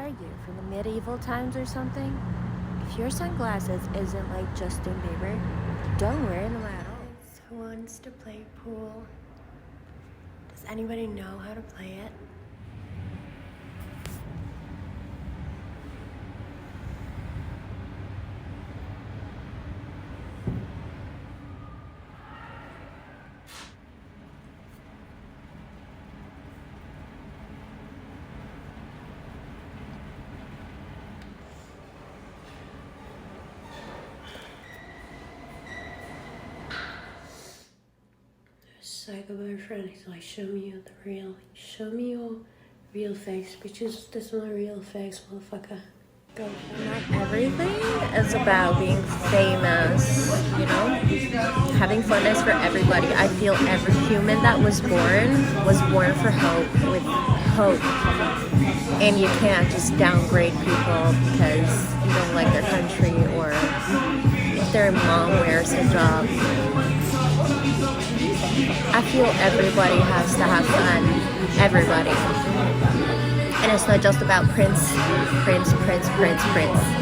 are you, from the medieval times or something? If your sunglasses isn't like Justin Bieber, don't wear them at all. Who wants to play pool? Does anybody know how to play it? Psycho boyfriend, he's like, show me your real face, bitches. This is my real face, motherfucker. Go. Not everything is about being famous, you know? Having fun is for everybody. I feel every human that was born for hope, with hope. And you can't just downgrade people because you don't like their country or if their mom wears a job. I feel everybody has to have fun. Everybody. And it's not just about Prince.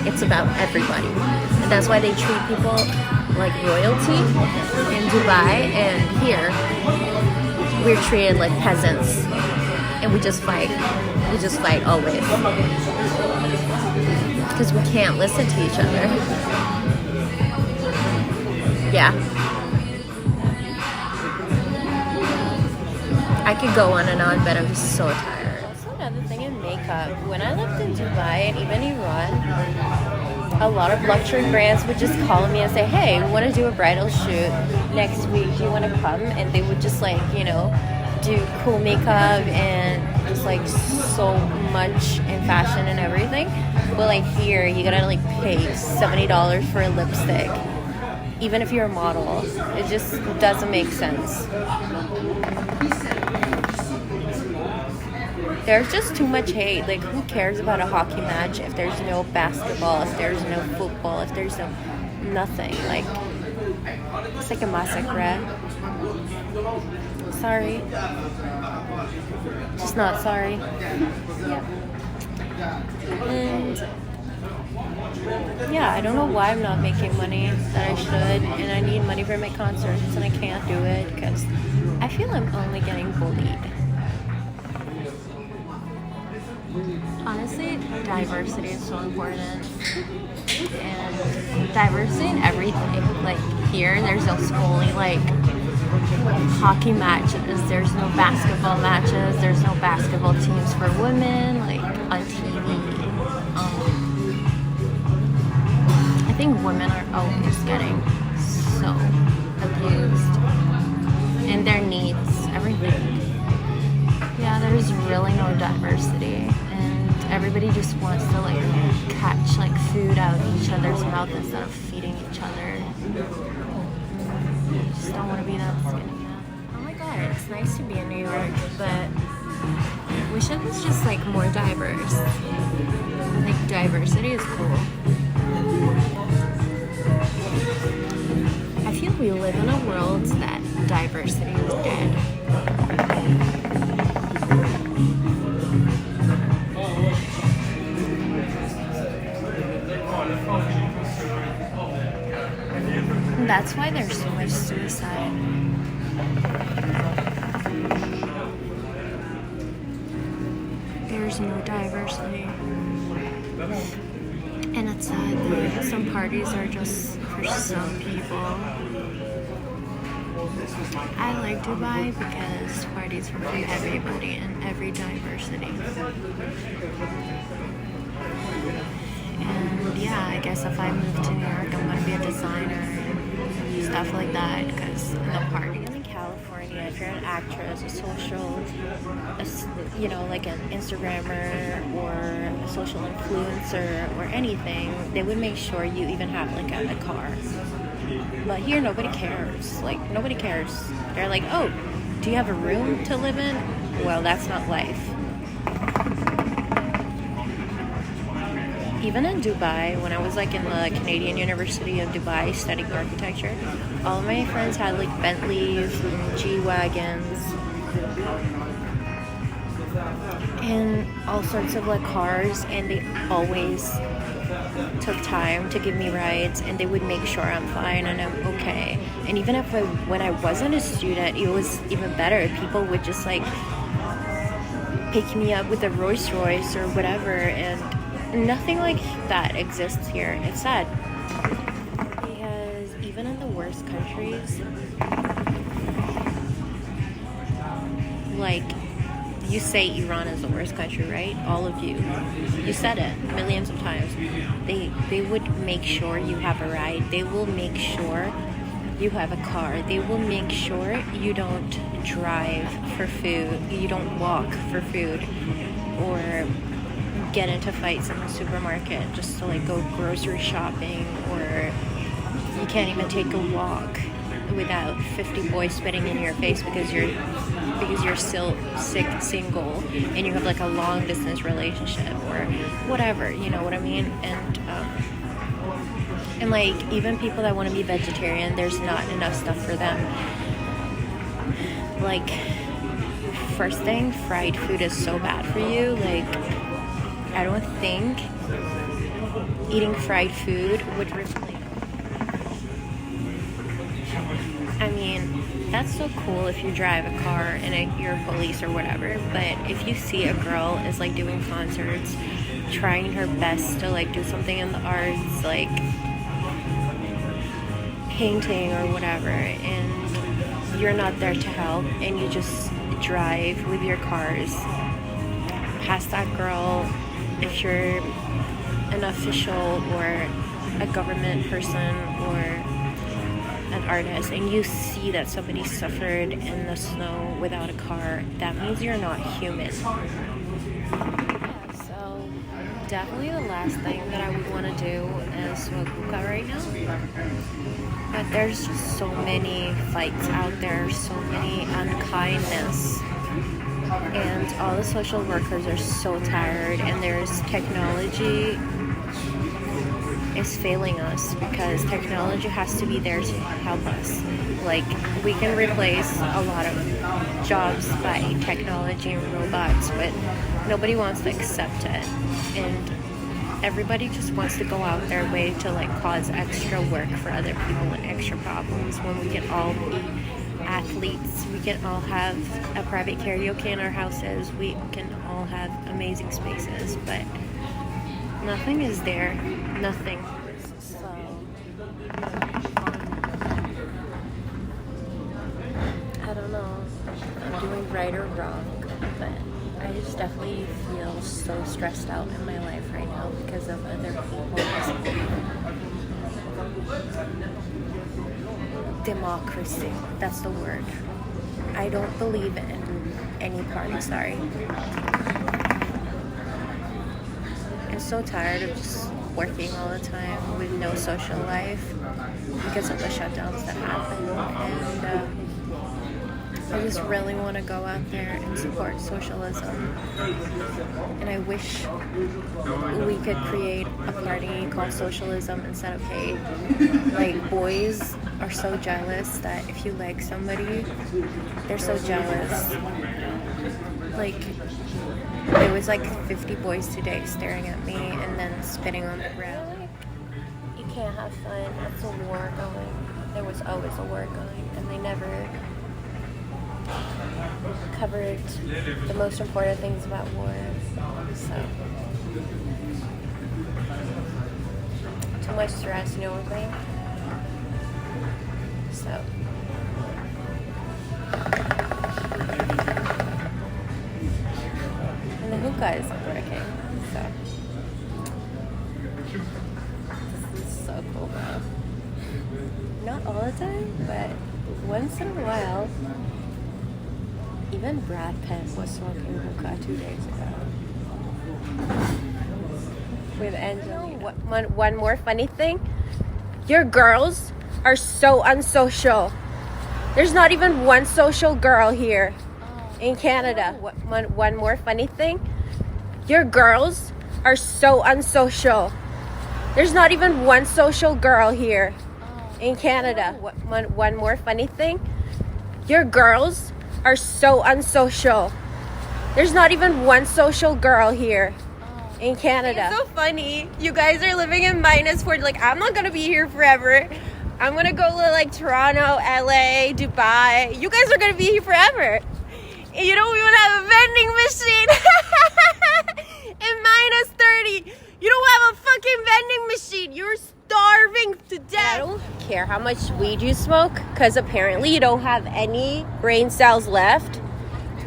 It's about everybody. And that's why they treat people like royalty in Dubai, and here we're treated like peasants. And we just fight. We just fight always. Because we can't listen to each other. Yeah. I could go on and on, but I'm just so tired. Also, another thing in makeup. When I lived in Dubai and even Iran, a lot of luxury brands would just call me and say, hey, we want to do a bridal shoot next week. Do you want to come? And they would just like, you know, do cool makeup and just like so much in fashion and everything. But like here, you gotta like pay $70 for a lipstick. Even if you're a model, it just doesn't make sense. There's just too much hate. Like, who cares about a hockey match if there's no basketball, if there's no football, if there's no nothing? Like, it's like a massacre. Sorry. Just not sorry. Yeah. And yeah, I don't know why I'm not making money that I should, and I need money for my concerts, and I can't do it because I feel I'm only getting bullied. Honestly, diversity is so important, and diversity in everything. Like here, there's only like hockey matches, there's no basketball matches, there's no basketball teams for women, like on TV. I think women are always getting so abused, and their needs, everything. Yeah, there's really no diversity, and everybody just wants to like catch like food out of each other's mouth instead of feeding each other. I just don't want to be that skinny. Oh my god, it's nice to be in New York, but wish it was just like more diverse. Like diversity is cool. I feel we live in a world that diversity is dead. And that's why there's so much suicide. There's no diversity. And it's sad that some parties are just for some people. I like Dubai because parties are for everybody and every diversity. And yeah, I guess if I move to New York, I'm going to be a designer and stuff like that because the party. In California, if you're an actress, a social, you know, like an Instagrammer or a social influencer or anything, they would make sure you even have like a car. But here, nobody cares. Like, nobody cares. They're like, oh, do you have a room to live in? Well, that's not life. Even in Dubai, when I was like in the Canadian University of Dubai studying architecture, all of my friends had like Bentleys and G-Wagons. in all sorts of like cars, and they always took time to give me rides, and they would make sure I'm fine and I'm okay. And even if when I wasn't a student, it was even better. People would just like pick me up with a Rolls Royce or whatever, and nothing like that exists here. It's sad, because even in the worst countries, like, you say Iran is the worst country, right? All of you. You said it millions of times. They would make sure you have a ride. They will make sure you have a car. They will make sure you don't drive for food. You don't walk for food, or get into fights in the supermarket just to like go grocery shopping, or you can't even take a walk without 50 boys spitting in your face because you're still single and you have like a long distance relationship or whatever, you know what I mean? And like, even people that want to be vegetarian, there's not enough stuff for them. Like, first thing, fried food is so bad for you. Like, I don't think eating fried food would replace. I mean, that's so cool if you drive a car and you're police or whatever, but if you see a girl is like doing concerts, trying her best to like do something in the arts, like painting or whatever, and you're not there to help, and you just drive with your cars past that girl, if you're an official or a government person or an artist, and you see that somebody suffered in the snow without a car, that means you're not human. Yeah, so definitely the last thing that I would want to do is smoke hookah right now. But there's just so many fights out there, so many unkindness, and all the social workers are so tired, and there's technology is failing us, because technology has to be there to help us. Like, we can replace a lot of jobs by technology and robots, but nobody wants to accept it, and everybody just wants to go out their way to like cause extra work for other people and extra problems, when we can all be athletes, we can all have a private karaoke in our houses, we can all have amazing spaces, but nothing is there. Nothing. So I don't know if I'm doing right or wrong, but I just definitely feel so stressed out in my life right now because of other people's democracy. That's the word. I don't believe in any party, sorry. I'm so tired of just working all the time with no social life because of the shutdowns that happen, and I just really want to go out there and support socialism, and I wish we could create a party called socialism instead of hate. Like, boys are so jealous that if you like somebody, they're so jealous. Like, there was like 50 boys today staring at me and then spitting on the ground. Like, you can't have fun. It's a war going. There was always a war going, and they never covered the most important things about war. So, too much stress, you know what I mean? So, and the hookah isn't working, so this is so cool though. Not all the time, but once in a while. Even Brad Pitt was smoking hookah 2 days ago with Angelina. One more funny thing, your girls are so unsocial. There's not even one social girl here in Canada. One more funny thing, your girls are so unsocial. There's not even one social girl here in Canada. One more funny thing, your girls are so unsocial. There's not even one social girl here in Canada. It's so funny. You guys are living in -40. Like, I'm not gonna be here forever. I'm gonna go to like Toronto, LA, Dubai. You guys are gonna be here forever. And you don't even have a vending machine. In -30. You don't have a fucking vending machine. You're starving to death. I don't care how much weed you smoke, because apparently you don't have any brain cells left.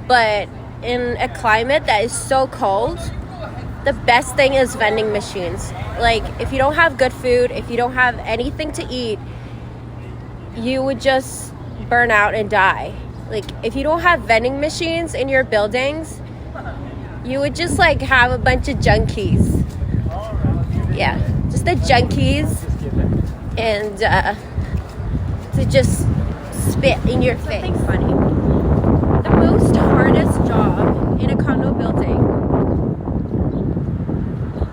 But in a climate that is so cold, the best thing is vending machines. Like, if you don't have good food, if you don't have anything to eat, you would just burn out and die. Like, if you don't have vending machines in your buildings, you would just like have a bunch of junkies. Yeah, just the junkies, and to just spit in your face. Something funny. The most hardest job in a condo building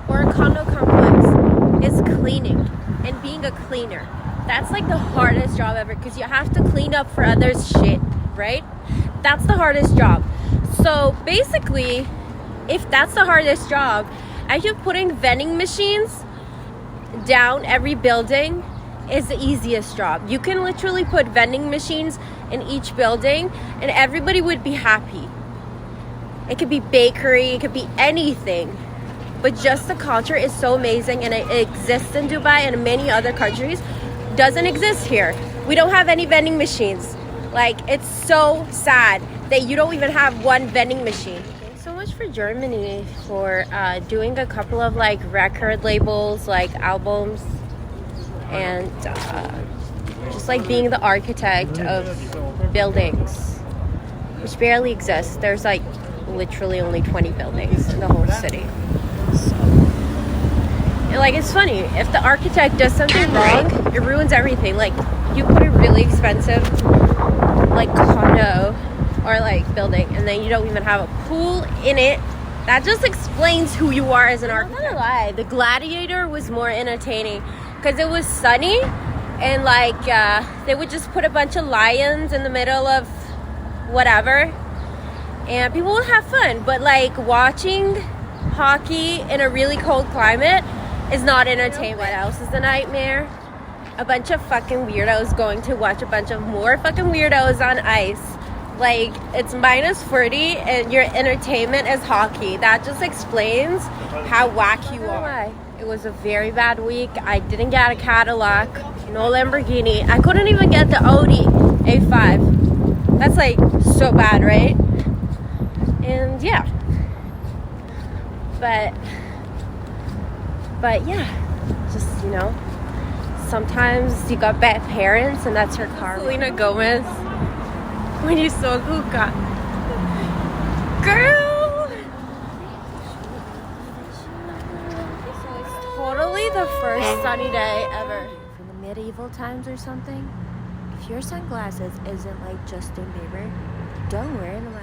or a condo complex is cleaning and being a cleaner. That's like the hardest job ever, because you have to clean up for others' shit, right? That's the hardest job. So basically, if that's the hardest job, I think putting vending machines down every building is the easiest job. You can literally put vending machines in each building and everybody would be happy. It could be bakery, it could be anything. But just the culture is so amazing, and it exists in Dubai and in many other countries. Doesn't exist here. We don't have any vending machines. Like, it's so sad that you don't even have one vending machine. Thanks so much for Germany for doing a couple of like record labels, like albums, and just like being the architect of buildings, which barely exists. There's like literally only 20 buildings in the whole city. So, and like, it's funny, if the architect does something wrong, it ruins everything. Like, you put a really expensive like condo or like building, and then you don't even have a pool in it. That just explains who you are as an architect. I'm not gonna lie, the Gladiator was more entertaining because it was sunny, and like they would just put a bunch of lions in the middle of whatever, and people would have fun. But like, watching hockey in a really cold climate is not entertainment. What else is a nightmare? A bunch of fucking weirdos going to watch a bunch of more fucking weirdos on ice. Like, it's -40 and your entertainment is hockey. That just explains how whack you are. It was a very bad week. I didn't get a Cadillac, no Lamborghini. I couldn't even get the Audi A5. That's like so bad, right? And yeah. But yeah, just, you know, sometimes you got bad parents, and that's her car. Selena Gomez, when you saw Luca. Girl! So it's totally the first sunny day ever. From the medieval times or something, if your sunglasses isn't like Justin Bieber, don't wear them.